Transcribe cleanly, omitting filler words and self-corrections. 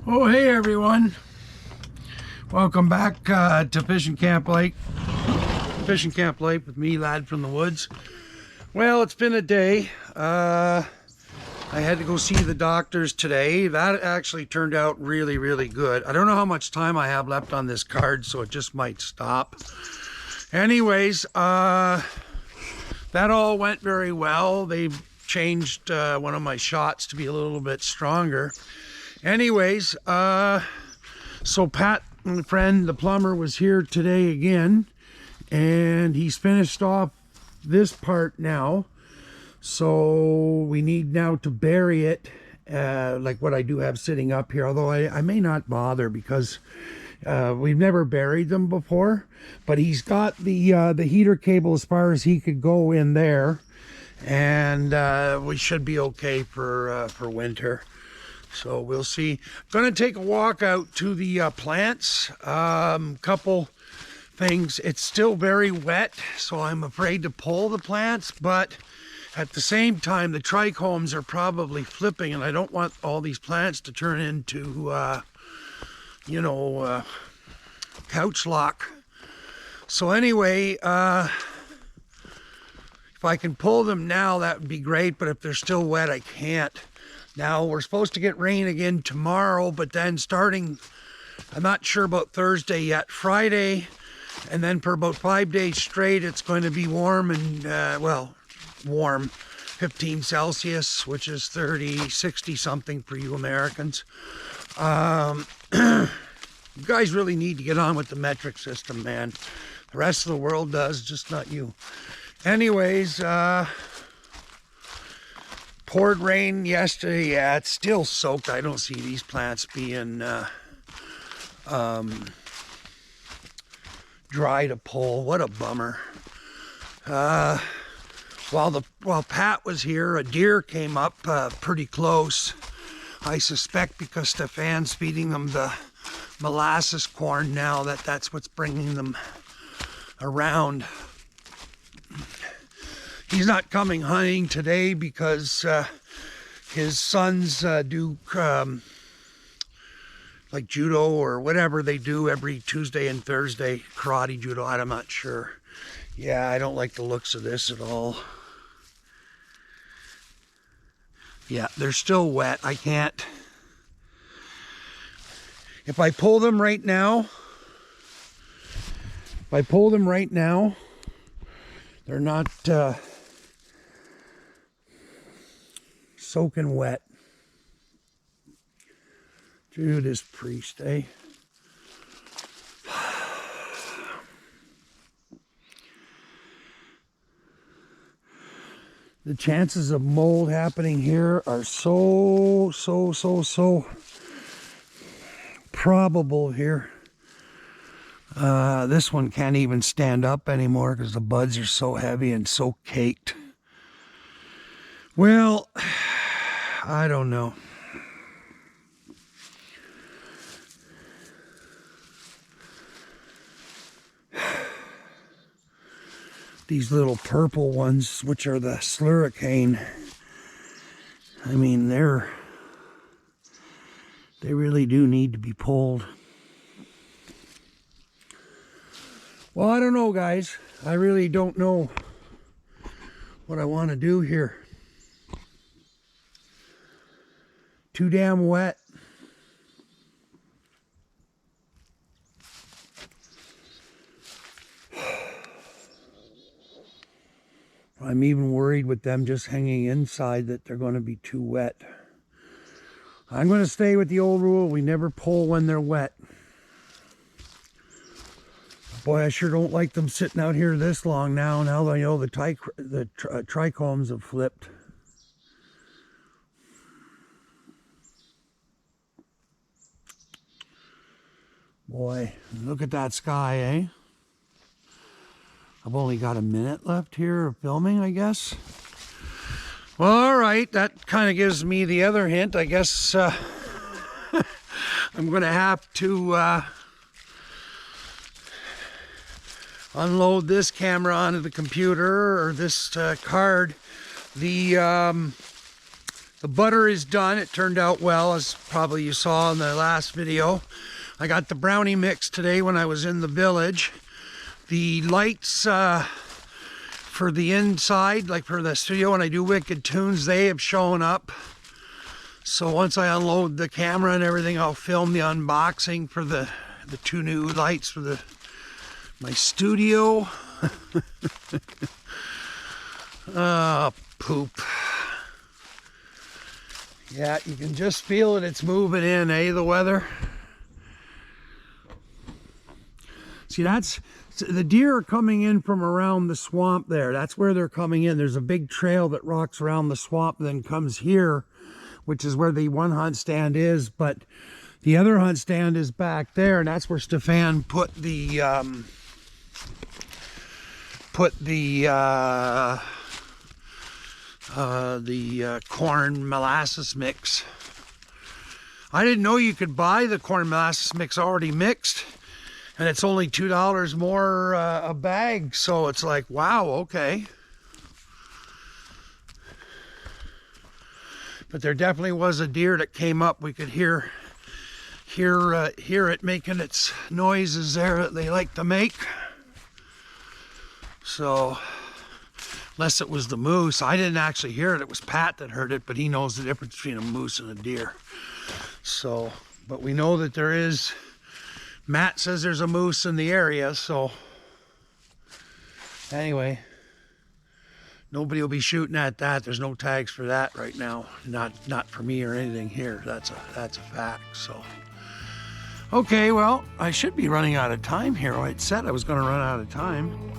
Oh, hey everyone. Welcome back to Fishing Camp Lake. Fishing Camp Lake with me, Lad from the Woods. Well, it's been a day. I had to go see the doctors today. That actually turned out really, really good. I don't know how much time I have left on this card, so it just might stop. Anyways, that all went very well. They changed one of my shots to be a little bit stronger. Anyways, so Pat, my friend, the plumber, was here today again, and he's finished off this part now. So we need now to bury it, like what I do have sitting up here, although I may not bother because we've never buried them before. But he's got the heater cable as far as he could go in there, and we should be okay for winter. So we'll see. Gonna take a walk out to the plants. Couple things. It's still very wet, so I'm afraid to pull the plants, but at the same time, the trichomes are probably flipping, and I don't want all these plants to turn into, couch lock. So anyway, if I can pull them now, that would be great, but if they're still wet, I can't. Now, we're supposed to get rain again tomorrow, but then starting, I'm not sure about Thursday yet, Friday, and then for about 5 days straight, it's going to be warm and, warm, 15 Celsius, which is 30, 60 something for you Americans. You guys really need to get on with the metric system, man. The rest of the world does, just not you. Anyways, poured rain yesterday. Yeah, it's still soaked. I don't see these plants being dry to pull. What a bummer. While Pat was here, a deer came up pretty close. I suspect because Stefan's feeding them the molasses corn now, that's what's bringing them around. He's not coming hunting today because his sons do like judo or whatever they do every Tuesday and Thursday, karate, judo, I'm not sure. Yeah, I don't like the looks of this at all. Yeah, they're still wet. I can't. If I pull them right now, they're not soaking wet. Judas Priest, eh? The chances of mold happening here are so probable here. This one can't even stand up anymore because the buds are so heavy and so caked. Well, I don't know. These little purple ones, which are the slurricane, I mean, they really do need to be pulled. Well, I don't know, guys. I really don't know what I want to do here. Too damn wet. I'm even worried with them just hanging inside that they're going to be too wet. I'm going to stay with the old rule. We never pull when they're wet. Boy, I sure don't like them sitting out here this long now. Now that I know the trichomes have flipped. Boy, look at that sky, eh? I've only got a minute left here of filming, I guess. Well, all right, that kind of gives me the other hint. I guess I'm going to have to unload this camera onto the computer or this card. The The butter is done. It turned out well, as probably you saw in the last video. I got the brownie mix today when I was in the village. The lights for the inside, like for the studio when I do Wicked Tunes, they have shown up. So once I unload the camera and everything, I'll film the unboxing for the two new lights for my studio. Poop. Yeah, you can just feel it. It's moving in, the weather. See, the deer are coming in from around the swamp there. That's where they're coming in. There's a big trail that rocks around the swamp, then comes here, which is where the one hunt stand is. But the other hunt stand is back there, and that's where Stefan put the corn molasses mix. I didn't know you could buy the corn molasses mix already mixed, and it's only $2 more a bag. So it's like, wow, okay. But there definitely was a deer that came up. We could hear it making its noises there that they like to make. So, unless it was the moose. I didn't actually hear it. It was Pat that heard it, but he knows the difference between a moose and a deer. So, but we know that there is, Matt says there's a moose in the area, so anyway, nobody will be shooting at that. There's no tags for that right now. Not for me or anything here. That's a fact. So, okay, well, I should be running out of time here. I said I was going to run out of time.